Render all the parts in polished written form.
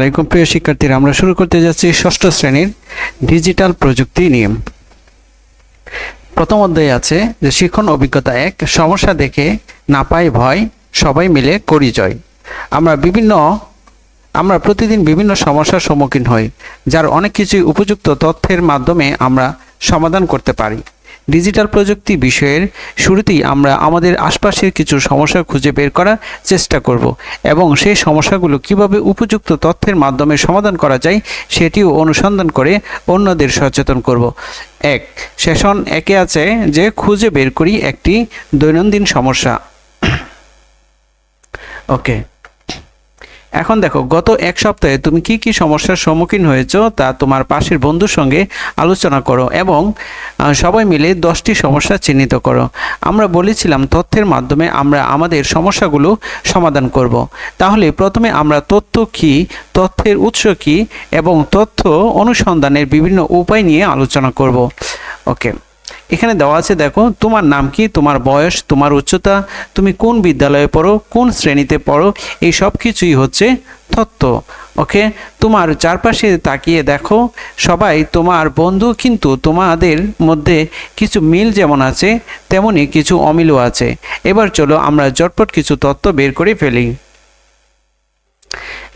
আলাইকুম প্রিয় শিক্ষার্থীরা, আমরা শুরু করতে যাচ্ছি ষষ্ঠ শ্রেণীর ডিজিটাল প্রযুক্তি নিয়ে। প্রথম অধ্যায়ে আছে যে শিক্ষণ অভিজ্ঞতা 1, সমস্যা দেখে না পাই ভয়, সবাই মিলে করি জয়। আমরা প্রতিদিন বিভিন্ন সমস্যার সম্মুখীন হই, যার অনেক কিছুই উপযুক্ত তথ্যের মাধ্যমে আমরা সমাধান করতে পারি। ডিজিটাল প্রযুক্তি বিষয়ের শুরুতেই আমরা আমাদের আশপাশের কিছু সমস্যা খুঁজে বের করার চেষ্টা করব এবং সেই সমস্যাগুলো কিভাবে উপযুক্ত তথ্যের মাধ্যমে সমাধান করা যায় সেটিও অনুসন্ধান করে অন্যদের সচেতন করব। সেশন 1-এ আছে যে খুঁজে বের করি একটি দৈনন্দিন সমস্যা। ওকে, এখন দেখো, গত এক সপ্তাহে তুমি কি কি সমস্যার সম্মুখীন হয়েছো তা তোমার পাশের বন্ধুর সঙ্গে আলোচনা করো এবং সবাই মিলে 10টি সমস্যা চিহ্নিত করো। আমরা বলেছিলাম তথ্যের মাধ্যমে আমরা আমাদের সমস্যাগুলো সমাধান করব। তাহলে প্রথমে আমরা তথ্য কি, তথ্যের উৎস কি এবং তথ্য অনুসন্ধানের বিভিন্ন উপায় নিয়ে আলোচনা করব। ওকে, এখানে দেওয়া আছে, দেখো, তোমার নাম কি, তোমার বয়স, তোমার উচ্চতা, তুমি কোন বিদ্যালয়ে পড়ো, কোন শ্রেণীতে পড়ো, এই সব কিছুই হচ্ছে তথ্য। ওকে, তোমার চারপাশে তাকিয়ে দেখো, সবাই তোমার বন্ধু, কিন্তু তোমাদের মধ্যে কিছু মিল যেমন আছে তেমনি কিছু অমিলও আছে। এবার চলো আমরা ঝটপট কিছু তথ্য বের করে ফেলি।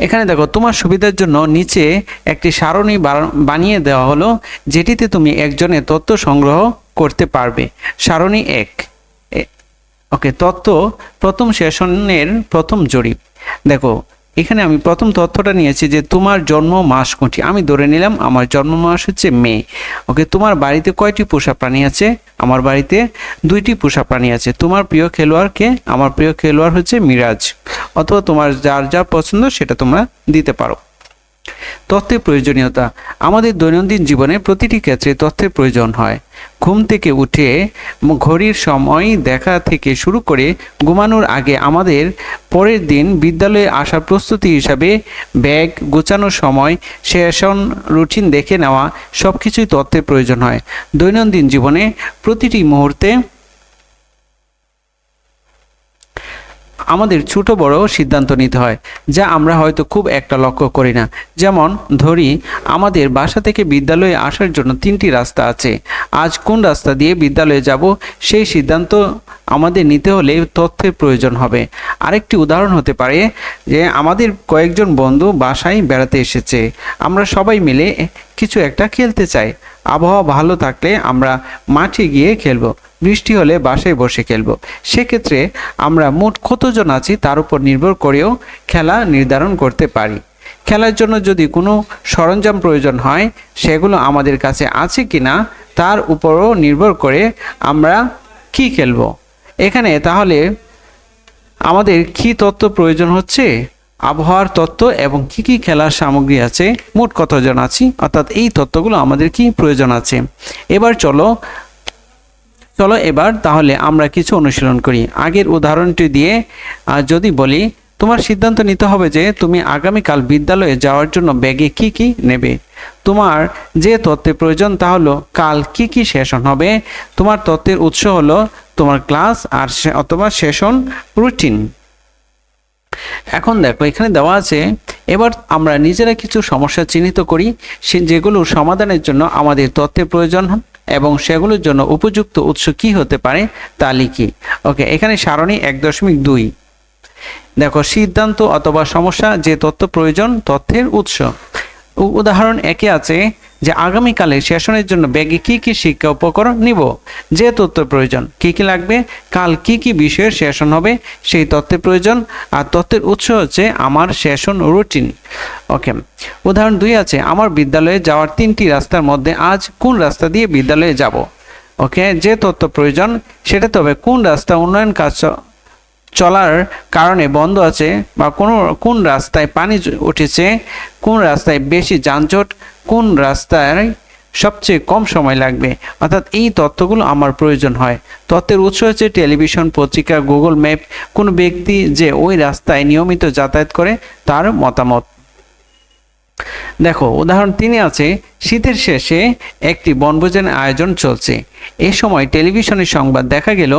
এখানে দেখো, তোমার সুবিধার জন্য নিচে একটি সারণী বানিয়ে দেওয়া হলো, যেটিতে তুমি একজনের তথ্য সংগ্রহ করতে পারবে। সারণী 1। ওকে, তথ্য প্রথম সেশনের প্রথম জরিপ। দেখো, এখানে আমি প্রথম তথ্যটা নিয়েছি যে তোমার জন্ম মাস কোনটি। আমি ধরে নিলাম আমার জন্ম মাস হচ্ছে মে। ওকে, তোমার বাড়িতে কয়টি পোষা প্রাণী আছে? আমার বাড়িতে 2টি পোষা প্রাণী আছে। তোমার প্রিয় খেলোয়াড় কে? আমার প্রিয় খেলোয়াড় হচ্ছে মিরাজ। অথবা তোমার যার যা পছন্দ সেটা তোমরা দিতে পারো। তথ্যের প্রয়োজনীয়তা। আমাদের দৈনন্দিন জীবনে প্রতিটি ক্ষেত্রে তথ্যের প্রয়োজন হয়। ঘুম থেকে উঠে ঘড়ির সময় দেখা থেকে শুরু করে ঘুমানোর আগে আমাদের পরের দিন বিদ্যালয়ে আসার প্রস্তুতি হিসাবে ব্যাগ গোছানোর সময়, সেশন রুটিন দেখে নেওয়া, সব কিছুই তথ্যের প্রয়োজন হয়। দৈনন্দিন জীবনে প্রতিটি মুহূর্তে আমাদের ছোট বড় সিদ্ধান্ত নিতে হয়, যা আমরা হয়তো খুব একটা লক্ষ্য করি না। যেমন ধরি, আমাদের বাসা থেকে বিদ্যালয়ে আসার জন্য 3টি রাস্তা আছে। আজ কোন রাস্তা দিয়ে বিদ্যালয়ে যাব সেই সিদ্ধান্ত আমাদের নিতে হলে তথ্যের প্রয়োজন হবে। আরেকটি উদাহরণ হতে পারে যে আমাদের কয়েকজন বন্ধু বাসায় বেড়াতে এসেছে, আমরা সবাই মিলে কিছু একটা খেলতে চাই। আবহাওয়া ভালো থাকলে আমরা মাঠে গিয়ে খেলবো, বৃষ্টি হলে বাসায় বসে খেলবো। সেক্ষেত্রে আমরা মোট কতজন আছি তার উপর নির্ভর করেও খেলা নির্ধারণ করতে পারি। খেলার জন্য যদি কোনো সরঞ্জাম প্রয়োজন হয়, সেগুলো আমাদের কাছে আছে কিনা তার উপরও নির্ভর করে আমরা কি খেলবো। এখানে তাহলে আমাদের কি তথ্য প্রয়োজন হচ্ছে? আবহাওয়ার তথ্য এবং কি কি খেলার সামগ্রী আছে, মোট কতজন আছি, অর্থাৎ এই তথ্যগুলো আমাদের কি প্রয়োজন আছে। এবার চলো এবার তাহলে আমরা কিছু অনুশীলন করি। আগের উদাহরণটি দিয়ে যদি বলি, তোমার সিদ্ধান্ত নিতে হবে যে তুমি আগামীকাল বিদ্যালয়ে যাওয়ার জন্য ব্যাগে কি কি নেবে। তোমার যে তথ্যের প্রয়োজন তা হলো কাল কি কি সেশন হবে। তোমার তথ্যের উৎস হলো তোমার ক্লাস আর অথবা সেশন রুটিন। এখন দেখো, এখানে দেওয়া আছে, এবার আমরা নিজেরা কিছু সমস্যা চিহ্নিত করি যেগুলো সমাধানের জন্য আমাদের তথ্যের প্রয়োজন এবং সেগুলোর জন্য উপযুক্ত উৎস কি হতে পারে তা লিখি। ওকে, এখানে সারণী 1.2। দেখো, সিদ্ধান্ত অথবা সমস্যা, যে তথ্য প্রয়োজন, তথ্যের উৎস। উদাহরণ 1-এ আছে যে আগামীকালের সেশনের জন্য ব্যাগে কি কি শিক্ষা উপকরণ নিব। যে তথ্য প্রয়োজন, কি কি লাগবে, কাল কি কি বিষয়ের সেশন হবে সেই তথ্যের প্রয়োজন, আর তথ্যের উৎস হচ্ছে আমার সেশন রুটিন। ওকে, উদাহরণ 2 আছে, আমার বিদ্যালয়ে যাওয়ার 3টি রাস্তার মধ্যে আজ কোন রাস্তা দিয়ে বিদ্যালয়ে যাব। ওকে, যে তথ্য প্রয়োজন সেটা তবে কোন রাস্তা উন্নয়ন কাজ চলার কারণে বন্ধ আছে, বা কোন রাস্তায় পানি উঠেছে, কোন রাস্তায় বেশি যানজট, কোন রাস্তায় সবচেয়ে কম সময় লাগবে। অর্থাৎ এই তথ্যগুলো আমার প্রয়োজন হয়। তথ্যের উৎস হচ্ছে টেলিভিশন, পত্রিকা, গুগল ম্যাপ, কোনো ব্যক্তি যে ওই রাস্তায় নিয়মিত যাতায়াত করে তার মতামত। দেখো, উদাহরণ 3-এ আছে, শীতের শেষে একটি বনভোজনের আয়োজন চলছে। এই সময় টেলিভিশনের সংবাদ দেখা গেল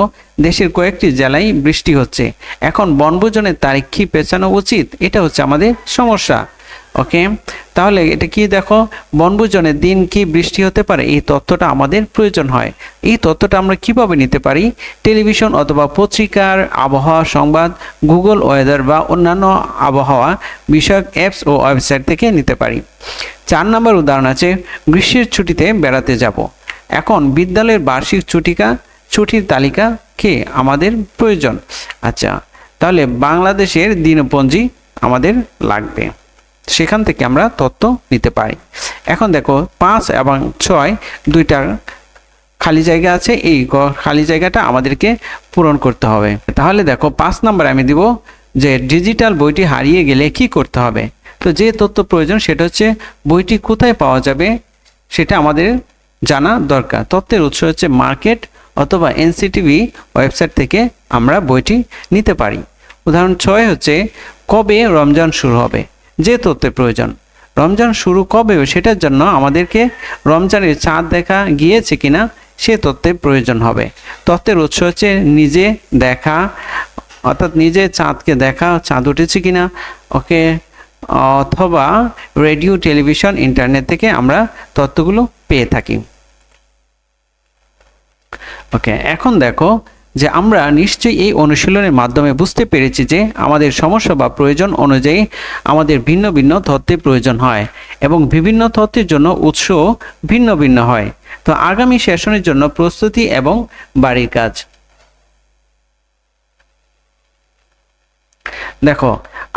দেশের কয়েকটি জেলায় বৃষ্টি হচ্ছে। এখন বনভোজনের তারিখ কি পেছানো উচিত? এটা হচ্ছে আমাদের সমস্যা। ওকে, তাহলে এটা কি দেখো, বনভোজনের দিন কি বৃষ্টি হতে পারে, এই তথ্যটা আমাদের প্রয়োজন হয়। এই তথ্যটা আমরা কিভাবে নিতে পারি? টেলিভিশন অথবা পত্রিকার আবহাওয়া সংবাদ, গুগল ওয়েদার বা অন্যান্য আবহাওয়া বিষয়ক অ্যাপস ও ওয়েবসাইট থেকে নিতে পারি। 4 নম্বর উদাহরণ আছে, গ্রীষ্মের ছুটিতে বেড়াতে যাব। এখন বিদ্যালয়ের বার্ষিক ছুটির তালিকা কে আমাদের প্রয়োজন। আচ্ছা, তাহলে বাংলাদেশের দিনপঞ্জি আমাদের লাগবে, সেখান থেকে আমরা তথ্য নিতে পারি। এখন দেখো 5 এবং 6 দুইটা খালি জায়গা আছে, এই খালি জায়গাটা আমাদেরকে পূরণ করতে হবে। তাহলে দেখো 5 নম্বরে আমি দিব যে ডিজিটাল বইটি হারিয়ে গেলে কি করতে হবে। তো যে তথ্য প্রয়োজন সেটা হচ্ছে বইটি কোথায় পাওয়া যাবে সেটা আমাদের জানা দরকার। তথ্যের উৎস হচ্ছে মার্কেট অথবা এনসিটিভি ওয়েবসাইট থেকে আমরা বইটি নিতে পারি। উদাহরণ 6 হচ্ছে কবে রমজান শুরু হবে, যে তথ্যের প্রয়োজন। রমজান শুরু কবে সেটার জন্য আমাদেরকে রমজানের চাঁদ দেখা গিয়েছে কিনা সে তথ্যের প্রয়োজন হবে। তথ্যের উৎস হচ্ছে নিজে দেখা, অর্থাৎ নিজে চাঁদকে দেখা, চাঁদ উঠেছে কিনা, ওকে, অথবা রেডিও, টেলিভিশন, ইন্টারনেট থেকে আমরা তথ্যগুলো পেয়ে থাকি। ওকে, এখন দেখো যে আমরা নিশ্চয়ই এই অনুশীলনের মাধ্যমে বুঝতে পেরেছি যে আমাদের সমস্যা বা প্রয়োজন অনুযায়ী আমাদের ভিন্ন ভিন্ন তথ্যের প্রয়োজন হয় এবং বিভিন্ন তথ্যের জন্য উৎস ভিন্ন ভিন্ন হয়। তো আগামী সেশনের জন্য প্রস্তুতি এবং বাড়ির কাজ। দেখো,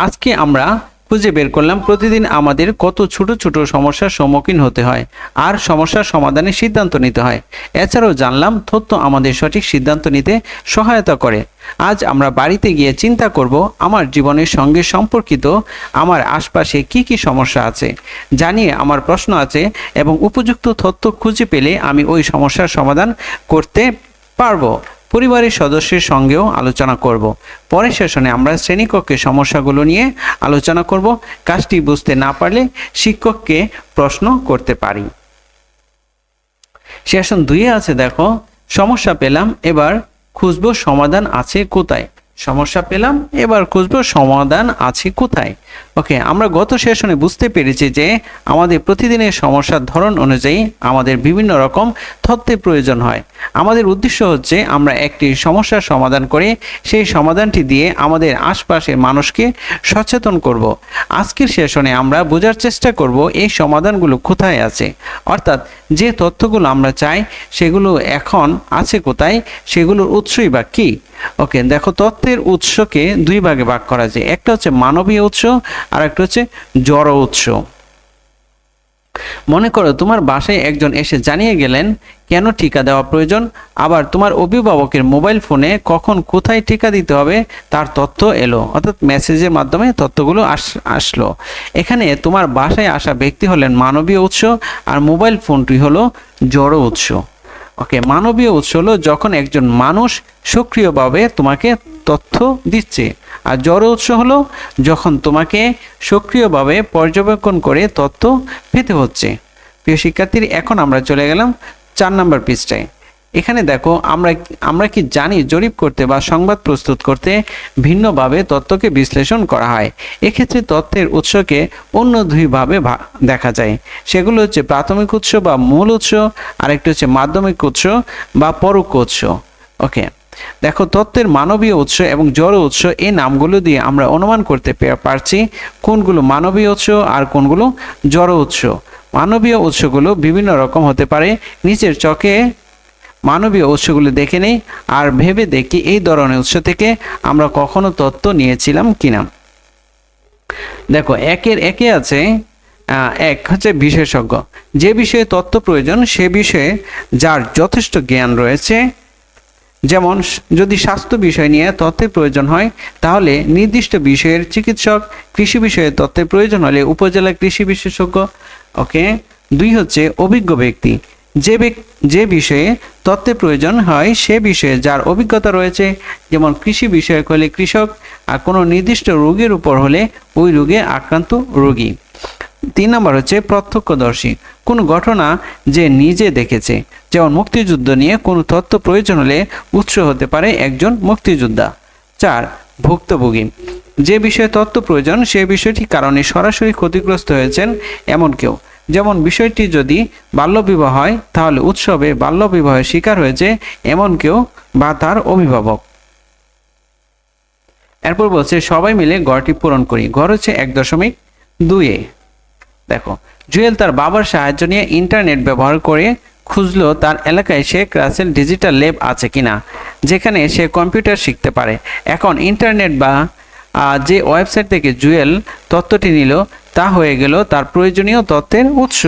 আজকে আমরা খুঁজে বের করলাম প্রতিদিন আমাদের কত ছোট ছোট সমস্যার সম্মুখীন হতে হয় আর সমস্যার সমাধানের সিদ্ধান্ত নিতে হয়। এছাড়াও জানলাম তথ্য আমাদের সঠিক সিদ্ধান্ত নিতে সহায়তা করে। আজ আমরা বাড়িতে গিয়ে চিন্তা করব আমার জীবনের সঙ্গে সম্পর্কিত আমার আশপাশে কি কি সমস্যা আছে, জানিয়ে আমার প্রশ্ন আছে এবং উপযুক্ত তথ্য খুঁজে পেলে আমি ওই সমস্যার সমাধান করতে পারবো। পরিবারের সদস্যের সঙ্গেও আলোচনা করব। পরের সেশনে আমরা শ্রেণীকক্ষের সমস্যাগুলো নিয়ে আলোচনা করব। কাজটি বুঝতে না পারলে শিক্ষককে প্রশ্ন করতে পারি। সেশন 2 আছে, দেখো সমস্যা পেলাম, এবার খুঁজবো সমাধান আছে কোথায়। সমস্যা পেলাম, এবার খুঁজবো সমাধান আছে কোথায়। ওকে, আমরা গত সেশনে বুঝতে পেরেছি যে আমাদের প্রতিদিনের সমস্যার ধরন অনুযায়ী আমাদের বিভিন্ন রকম তথ্যের প্রয়োজন হয়। আমাদের উদ্দেশ্য হচ্ছে আমরা একটি সমস্যার সমাধান করে সেই সমাধানটি দিয়ে আমাদের আশপাশের মানুষকে সচেতন করব। আজকের সেশনে আমরা বোঝার চেষ্টা করব এই সমাধানগুলো কোথায় আছে, অর্থাৎ যে তথ্যগুলো আমরা চাই সেগুলো এখন আছে কোথায়, সেগুলোর উৎসই বা কী। ওকে, দেখো তথ্যের উৎসকে 2 ভাগে ভাগ করা যায়, একটা হচ্ছে মানবীয় উৎস আর একটা হচ্ছে জড় উৎস। মনে করো তোমার বাসায় একজন এসে জানিয়ে গেলেন কেন টিকা দেওয়া প্রয়োজন, আবার তোমার অভিভাবকের মোবাইল ফোনে কখন কোথায় টিকা দিতে হবে তার তথ্য এলো, অর্থাৎ মেসেজের মাধ্যমে তথ্যগুলো আসলো। এখানে তোমার বাসায় আসা ব্যক্তি হলেন মানবীয় উৎস আর মোবাইল ফোনটি হলো জড় উৎস। ওকে, মানবীয় উৎস হলো যখন একজন মানুষ সক্রিয়ভাবে তোমাকে তথ্য দিচ্ছে, আর জড় উৎস হলো যখন তোমাকে সক্রিয়ভাবে পর্যবেক্ষণ করে তথ্য পেতে হচ্ছে। প্রিয় শিক্ষার্থী, এখন আমরা চলে গেলাম 4 নম্বর পৃষ্ঠায়। এখানে দেখো আমরা কি জানি জরিপ করতে বা সংবাদ প্রস্তুত করতে ভিন্নভাবে তথ্যকে বিশ্লেষণ করা হয়। এক্ষেত্রে তথ্যের উৎসকে অন্য 2 ভাবে দেখা যায়, সেগুলো হচ্ছে প্রাথমিক উৎস বা মূল উৎস, আরেকটি হচ্ছে মাধ্যমিক উৎস বা পরোক্ষ উৎস। ওকে, দেখো তথ্যের মানবীয় উৎস এবং জড় উৎস এই নামগুলো দিয়ে আমরা অনুমান করতে পারছি কোনগুলো মানবীয় উৎস আর কোনগুলো জড় উৎস। মানবীয় উৎসগুলো বিভিন্ন রকম হতে পারে। নিচের চোখে মানবীয় উৎসগুলো দেখে নেই আর ভেবে দেখি এই ধরনের উৎস থেকে আমরা কখনো তথ্য নিয়েছিলাম কিনা। দেখো একে আছে, এক হচ্ছে বিশেষজ্ঞ, যে বিষয়ে তথ্য প্রয়োজন সে বিষয়ে যার যথেষ্ট জ্ঞান রয়েছে। যেমন যদি স্বাস্থ্য বিষয় নিয়ে তথ্যের প্রয়োজন হয় তাহলে নির্দিষ্ট বিষয়ের চিকিৎসক, কৃষি বিষয়ে তথ্যের প্রয়োজন হলে উপজেলা কৃষি বিশেষজ্ঞ। ওকে, 2 হচ্ছে অভিজ্ঞ ব্যক্তি, যে বিষয়ে তথ্যের প্রয়োজন হয় সে বিষয়ে যার অভিজ্ঞতা রয়েছে, যেমন কৃষি বিষয়ক হলে কৃষক, আর কোনো নির্দিষ্ট রোগের উপর হলে ওই রোগে আক্রান্ত রোগী। 3 নম্বর হচ্ছে প্রত্যক্ষদর্শী, কোনো ঘটনা যে নিজে দেখেছে, যেমন মুক্তিযুদ্ধ নিয়ে কোনো তথ্য প্রয়োজন হলে উৎস হতে পারে একজন মুক্তিযোদ্ধা। 4 ভুক্তভোগী। যে বিষয়ে তথ্য প্রয়োজন সে বিষয়টি কারণে সরাসরি ক্ষতিগ্রস্ত হয়েছেন এমন কেউ। যেমন বিষয়টি যদি বাল্যবিবাহ হয় তাহলে উৎসবে বাল্যবিবাহের শিকার হয়েছে এমন কেউ বা তার অভিভাবক। এরপর বলছে সবাই মিলে গড়টি পূরণ করি। গড় হচ্ছে 1.2-এ। দেখো, জুয়েল তার বাবার সাহায্য নিয়ে ইন্টারনেট ব্যবহার করে খুঁজলো তার এলাকায় শেখ রাসেল ডিজিটাল ল্যাব আছে কিনা, যেখানে সে কম্পিউটার শিখতে পারে। এখন ইন্টারনেট বা যে ওয়েবসাইট থেকে জুয়েল তথ্যটি নিল তা হয়ে গেল তার প্রয়োজনীয় তথ্যের উৎস।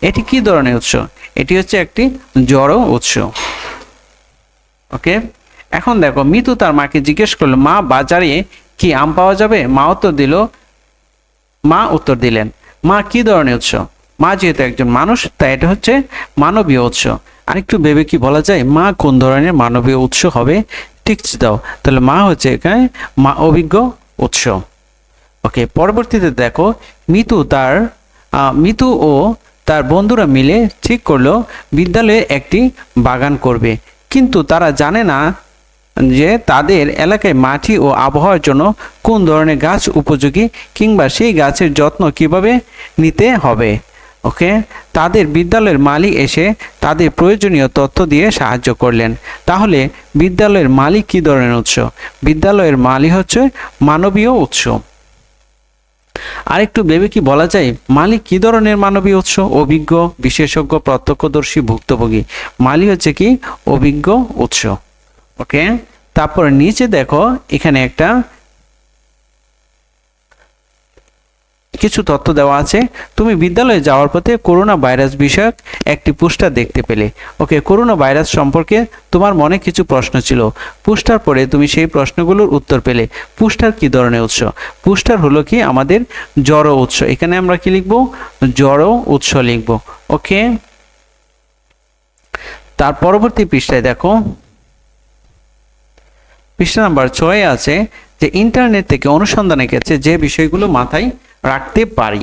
এটি কি ধরনের উৎস? এটি হচ্ছে একটি জড় উৎস। ওকে, এখন দেখো, মিতু তার মাকে জিজ্ঞেস করলো, মা বাজারে কি আম পাওয়া যাবে? মা উত্তর দিলেন। মা কি ধরনের উৎস? মা যেহেতু একজন মানুষ তাই এটা হচ্ছে মানবীয় উৎস। আরেকটু ভেবে কি বলা যায় মা কোন ধরনের মানবীয় উৎস হবে? টিপস দাও। তাহলে মা হচ্ছে এখানে অভিজ্ঞ উৎস। ওকে, পরবর্তীতে দেখো, মিতু ও তার বন্ধুরা মিলে ঠিক করলো বিদ্যালয়ে একটি বাগান করবে, কিন্তু তারা জানে না যে তাদের এলাকায় মাটি ও আবহাওয়ার জন্য কোন ধরনের গাছ উপযোগী কিংবা সেই গাছের যত্ন কিভাবে নিতে হবে। ওকে, তাদের বিদ্যালয়ের মালি এসে তাদের প্রয়োজনীয় তথ্য দিয়ে সাহায্য করলেন। তাহলে বিদ্যালয়ের মালি কি ধরনের উৎস? বিদ্যালয়ের মালি হচ্ছে মানবীয় উৎস। আরেকটু ভেবে কি বলা যায় মালিক কি ধরনের মানবীয় উৎস? অভিজ্ঞ, বিশেষজ্ঞ, প্রত্যক্ষদর্শী, ভুক্তভোগী। মালি হচ্ছে কি অভিজ্ঞ উৎস। ওকে, তারপর নিচে দেখো, এখানে একটা কিছু তথ্য দেওয়া আছে। তুমি বিদ্যালয়ে যাওয়ার পথে করোনা ভাইরাস বিষয়ক একটি পোস্টার দেখতে পেলে। ওকে, করোনা ভাইরাস সম্পর্কে তোমার মনে কিছু প্রশ্ন ছিল। পোস্টার পড়ে তুমি সেই প্রশ্নগুলোর উত্তর পেলে। পোস্টার কি ধরনের উৎস? পোস্টার হলো কি আমাদের জড় উৎস। এখানে আমরা কি লিখব? জড় উৎস লিখব। ওকে, তার পরবর্তী পৃষ্ঠায় দেখো, পৃষ্ঠা নাম্বার 6 আছে যে ইন্টারনেট থেকে অনুসন্ধানের ক্ষেত্রে যে বিষয়গুলো মাথায় রাখতে পারি।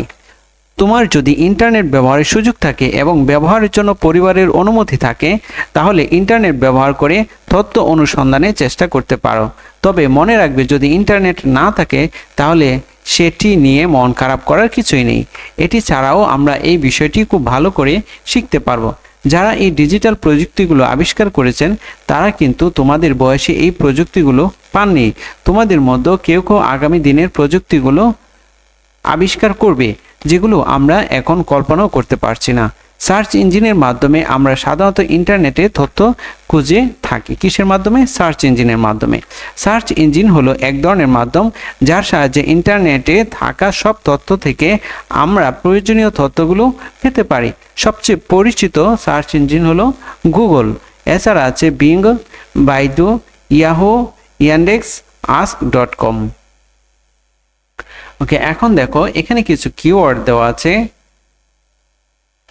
তোমার যদি ইন্টারনেট ব্যবহারের সুযোগ থাকে এবং ব্যবহারের জন্য পরিবারের অনুমতি থাকে তাহলে ইন্টারনেট ব্যবহার করে তথ্য অনুসন্ধানের চেষ্টা করতে পারো। তবে মনে রাখবে যদি ইন্টারনেট না থাকে তাহলে সেটি নিয়ে মন খারাপ করার কিছুই নেই। এটি ছাড়াও আমরা এই বিষয়টি খুব ভালো করে শিখতে পারবো। যারা এই ডিজিটাল প্রযুক্তিগুলো আবিষ্কার করেছেন তারা কিন্তু তোমাদের বয়সে এই প্রযুক্তিগুলো পাননি। তোমাদের মধ্যে কেউ কেউ আগামী দিনের প্রযুক্তিগুলো আবিষ্কার করবে যেগুলো আমরা এখন কল্পনাও করতে পারছি না। সার্চ ইঞ্জিনের মাধ্যমে আমরা সাধারণত ইন্টারনেটে তথ্য খুঁজে থাকি। কিসের মাধ্যমে? সার্চ ইঞ্জিনের মাধ্যমে। সার্চ ইঞ্জিন হলো এক ধরনের মাধ্যম যার সাহায্যে ইন্টারনেটে থাকা সব তথ্য থেকে আমরা প্রয়োজনীয় তথ্যগুলো পেতে পারি। সবচেয়ে পরিচিত সার্চ ইঞ্জিন হলো গুগল। এছাড়া আছে being, Baidu, Yahoo, Yandex, ask.com। ওকে, এখন দেখো এখানে কিছু কিওয়ার্ড দেওয়া আছে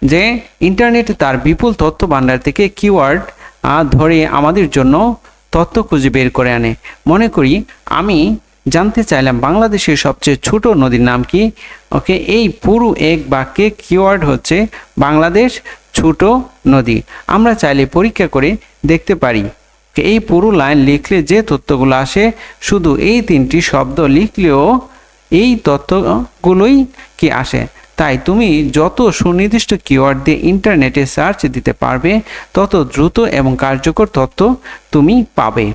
যে ইন্টারনেট তার বিপুল তথ্য ভান্ডার থেকে কিওয়ার্ড ধরে আমাদের জন্য তথ্য খুঁজে বের করে আনে। মনে করি আমি জানতে চাইলাম বাংলাদেশের সবচেয়ে ছোট নদীর নাম কি। ওকে, এই পুরো এক বাক্যে কিওয়ার্ড হচ্ছে বাংলাদেশ ছোট নদী। আমরা চাইলে পরীক্ষা করে দেখতে পারি। এই পুরো লাইন লিখলে যে তথ্যগুলো আসে শুধু এই 3টি শব্দ লিখলেও এই তথ্যগুলোই কি আসে। তাই তুমি যত সুনির্দিষ্ট কিওয়ার্ড দিয়ে ইন্টারনেটে সার্চ দিতে পারবে তত দ্রুত এবং কার্যকর তথ্য তুমি পাবে।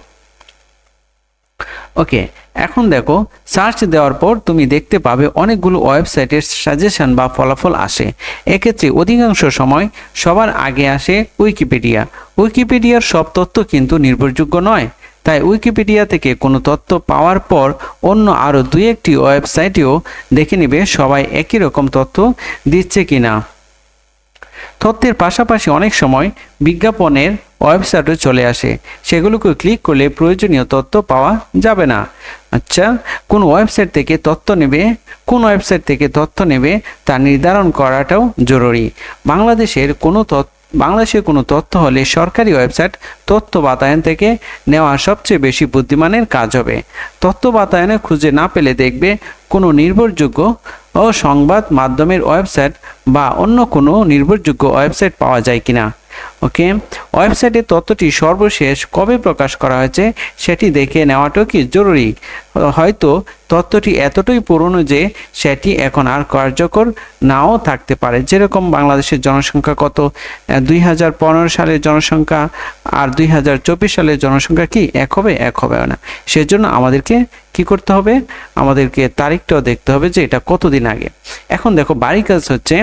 ওকে, এখন দেখো সার্চ দেওয়ার পর তুমি দেখতে পাবে অনেকগুলো ওয়েবসাইটের সাজেশন বা ফলাফল আসে। এক্ষেত্রে অধিকাংশ সময় সবার আগে আসে উইকিপিডিয়া। উইকিপিডিয়ার সব তথ্য কিন্তু নির্ভরযোগ্য নয়, তাই উইকিপিডিয়া থেকে কোনো তথ্য পাওয়ার পর অন্য আরও 2-1টি ওয়েবসাইটেও দেখে নেবে সবাই একই রকম তথ্য দিচ্ছে কিনা। তথ্যের পাশাপাশি অনেক সময় বিজ্ঞাপনের ওয়েবসাইটও চলে আসে, সেগুলোকে ক্লিক করলে প্রয়োজনীয় তথ্য পাওয়া যাবে না। আচ্ছা, কোন ওয়েবসাইট থেকে তথ্য নেবে তা নির্ধারণ করাটাও জরুরি। বাংলাদেশের কোনো তথ্য হলে সরকারি ওয়েবসাইট তথ্য বাতায়ন থেকে নেওয়া সবচেয়ে বেশি বুদ্ধিমানের কাজ হবে। তথ্য বাতায়নে খুঁজে না পেলে দেখবে কোনো নির্ভরযোগ্য সংবাদ মাধ্যমের ওয়েবসাইট বা অন্য কোনো নির্ভরযোগ্য ওয়েবসাইট পাওয়া যায় কিনা। ওকে, ওয়েবসাইটে তথ্যটি সর্বশেষ কবে প্রকাশ করা হয়েছে সেটি দেখে নেওয়াটাও কি জরুরি। হয়তো তথ্যটি এতটাই পুরনো যে সেটি এখন আর কার্যকর নাও থাকতে পারে। যেরকম বাংলাদেশের জনসংখ্যা কত, 2015 সালের জনসংখ্যা আর 2024 সালের জনসংখ্যা কি এক হবে? এক হবে না। সেজন্য আমাদেরকে কি করতে হবে? আমাদেরকে তারিখটাও দেখতে হবে যে এটা কতদিন আগে। এখন দেখো, বাড়ি কাজ হচ্ছে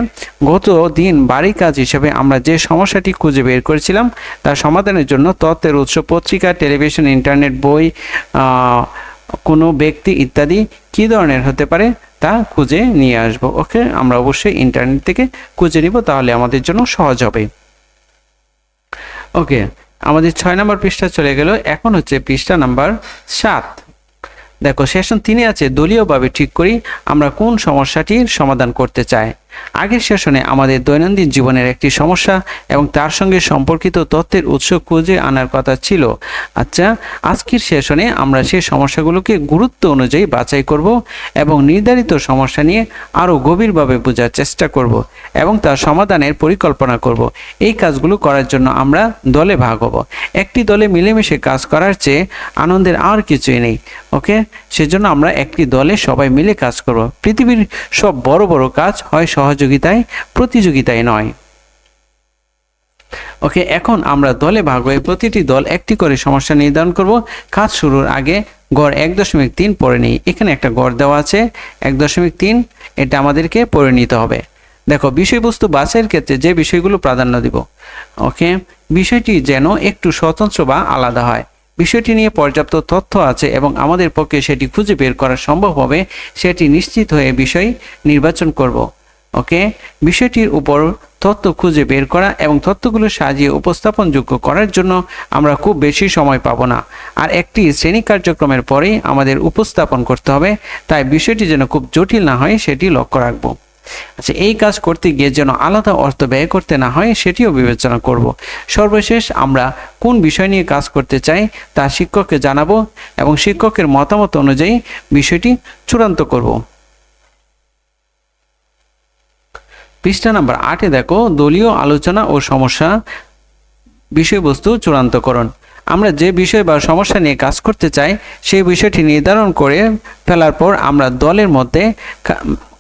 গত দিন বাড়ি কাজ হিসেবে আমরা যে সমস্যাটি খুঁজে বের করেছিলাম তার সমাধানের জন্য তথ্যের উৎস পত্রিকা, টেলিভিশন, ইন্টারনেট, বই, কোনো ব্যক্তি ইত্যাদি কী ধরনের হতে পারে তা খুঁজে নিয়ে আসব। ওকে, আমরা অবশ্যই ইন্টারনেট থেকে খুঁজে নিব, তাহলে আমাদের জন্য সহজ হবে। ওকে, আমাদের 6 নম্বর পৃষ্ঠা চলে গেল। এখন হচ্ছে পৃষ্ঠা নাম্বার 7। দেখো, সেশন 3-এ আছে দলীয়ভাবে ঠিক করি আমরা কোন সমস্যাটির সমাধান করতে চাই। আগের সেশনে আমাদের দৈনন্দিন জীবনের একটি সমস্যা এবং তার সঙ্গে সম্পর্কিত তথ্যের উৎস খুঁজে আনার কথা ছিল। আচ্ছা, আজকের সেশনে আমরা সেই সমস্যাগুলোকে গুরুত্ব অনুযায়ী বাছাই করব এবং নির্ধারিত সমস্যা নিয়ে আরও গভীরভাবে বোঝার চেষ্টা করব এবং তার সমাধানের পরিকল্পনা করব। এই কাজগুলো করার জন্য আমরা দলে ভাগ হব। একটি দলে মিলেমিশে কাজ করার চেয়ে আনন্দের আর কিছুই নেই। ওকে, সেজন্য আমরা একটি দলে সবাই মিলে কাজ করব। পৃথিবীর সব বড় বড় কাজ হয় সহযোগিতায়, প্রতিযোগিতায় নয়। ওকে, এখন আমরা দলে ভাগ হয়ে প্রতিটি দল একটি করে সমস্যা নির্ধারণ করব। কাজ শুরুর আগে গড় 1.3 পড়ে নিই। এখানে একটা গড় দেওয়া আছে 1.3, এটা আমাদেরকে পড়ে নিতে হবে। দেখো, বিষয়বস্তু বাছাইয়ের ক্ষেত্রে যে বিষয়গুলো প্রাধান্য দিব। ওকে, বিষয়টি যেন একটু স্বতন্ত্র বা আলাদা হয়, বিষয়টি নিয়ে পর্যাপ্ত তথ্য আছে এবং আমাদের পক্ষে সেটি খুঁজে বের করা সম্ভব হবে, সেটি নিশ্চিত হয়ে বিষয় নির্বাচন করব। ওকে, বিষয়টির উপর তথ্য খুঁজে বের করা এবং তথ্যগুলো সাজিয়ে উপস্থাপনযোগ্য করার জন্য আমরা খুব বেশি সময় পাবো না, আর একটি শ্রেণী কার্যক্রমের পরেই আমাদের উপস্থাপন করতে হবে। তাই বিষয়টি যেন খুব জটিল না হয় সেটি লক্ষ্য রাখবো। আচ্ছা, এই কাজ করতে গিয়ে যেন আলাদা অর্থ ব্যয় করতে না হয় সেটিও বিবেচনা করব। সর্বশেষ আমরা কোন বিষয় নিয়ে কাজ করতে চাই তা শিক্ষককে জানাবো এবং শিক্ষকের মতামত অনুযায়ী বিষয়টি চূড়ান্ত করব। পৃষ্ঠা নাম্বার 8-এ দেখো, দলীয় আলোচনা ও সমস্যা বিষয়বস্তু চূড়ান্তকরণ। আমরা যে বিষয় বা সমস্যা নিয়ে কাজ করতে চাই সেই বিষয়টি নির্ধারণ করে ফেলার পর আমরা দলের মধ্যে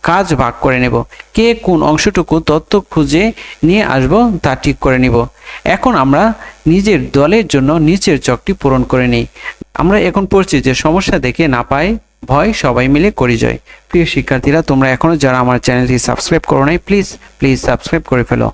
কাজ ভাগ করে নেব। কে কোন অংশটুকু তথ্য খুঁজে নিয়ে আসব তা ঠিক করে নিব। এখন আমরা নিজের দলের জন্য নিচের চকটি পূরণ করে নিই। আমরা এখন পড়ছি যে সমস্যা দেখে না পাই ভয়, সবাই মিলে করি জয়। প্রিয় শিক্ষার্থীরা, তোমরা এখনও যারা আমার চ্যানেলটি সাবস্ক্রাইব করো নাই, প্লিজ সাবস্ক্রাইব করে ফেলো।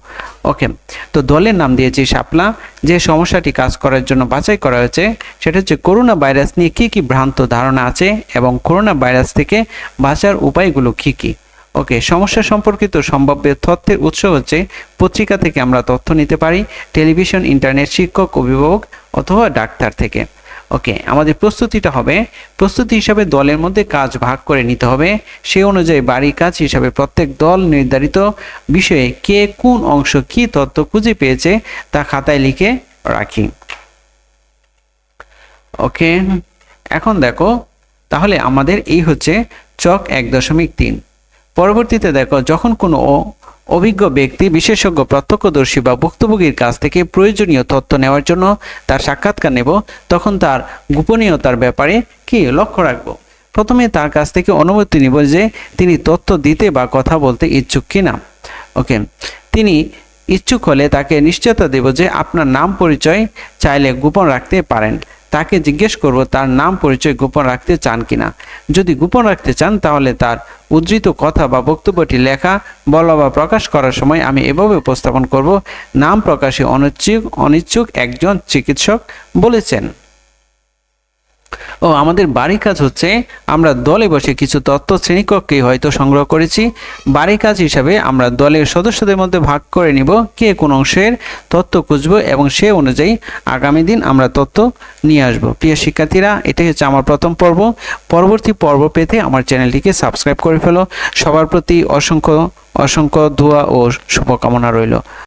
ওকে, তো দলের নাম দিয়েছি শাপলা। যে সমস্যাটি কাজ করার জন্য বাছাই করা হয়েছে সেটা হচ্ছে করোনা ভাইরাস নিয়ে কী কী ভ্রান্ত ধারণা আছে এবং করোনা ভাইরাস থেকে বাঁচার উপায়গুলো কী কী। ওকে, সমস্যা সম্পর্কিত সম্ভাব্য তথ্যের উৎস হচ্ছে পত্রিকা থেকে আমরা তথ্য নিতে পারি, টেলিভিশন, ইন্টারনেট, শিক্ষক, অভিভাবক অথবা ডাক্তার থেকে। ওকে, আমাদের প্রস্তুতিটা হবে, প্রস্তুতি হিসাবে দলের মধ্যে কাজ ভাগ করে নিতে হবে। সেই অনুযায়ী বাড়ির কাজ হিসাবে প্রত্যেক দল নির্ধারিত বিষয়ে কে কোন অংশ কি তথ্য খুঁজে পেয়েছে তা খাতায় লিখে রাখি। ওকে, এখন দেখো, তাহলে আমাদের এই হচ্ছে চক 1.3। পরবর্তীতে দেখো, যখন কোনো অভিজ্ঞ ব্যক্তি, বিশেষজ্ঞ, প্রত্যক্ষদর্শী বা ভুক্তভোগীর কাছ থেকে প্রয়োজনীয় তথ্য নেওয়ার জন্য তার সাক্ষাৎকার নেব, তখন তার গোপনীয়তার ব্যাপারে কি লক্ষ্য রাখব। প্রথমে তার কাছ থেকে অনুমতি নিব যে তিনি তথ্য দিতে বা কথা বলতে ইচ্ছুক কিনা। ওকে, তিনি ইচ্ছুক হলে তাকে নিশ্চয়তা দেব যে আপনার নাম পরিচয় চাইলে গোপন রাখতে পারেন। তাকে জিজ্ঞেস করব তার নাম পরিচয় গোপন রাখতে চান কিনা। যদি গোপন রাখতে চান তাহলে তার উদ্ধৃত কথা বা বক্তব্যটি লেখা, বলা বা প্রকাশ করার সময় আমি এভাবে উপস্থাপন করব, নাম প্রকাশে অনিচ্ছুক একজন চিকিৎসক বলেছেন। আমাদের বাড়ির কাজ হচ্ছে আমরা দলে বসে কিছু তথ্য শ্রেণীকক্ষে হয়তো সংগ্রহ করেছি। বাড়ির কাজ হিসাবে আমরা দলের সদস্যদের মধ্যে ভাগ করে নিব কে কোন অংশের তথ্য খুঁজবো এবং সে অনুযায়ী আগামী দিন আমরা তথ্য নিয়ে আসব। প্রিয় শিক্ষার্থীরা, এটাই হচ্ছে আমার প্রথম পর্ব। পরবর্তী পর্ব পেতে আমার চ্যানেলটিকে সাবস্ক্রাইব করে ফেলো। সবার প্রতি অসংখ্য দোয়া ও শুভকামনা রইল।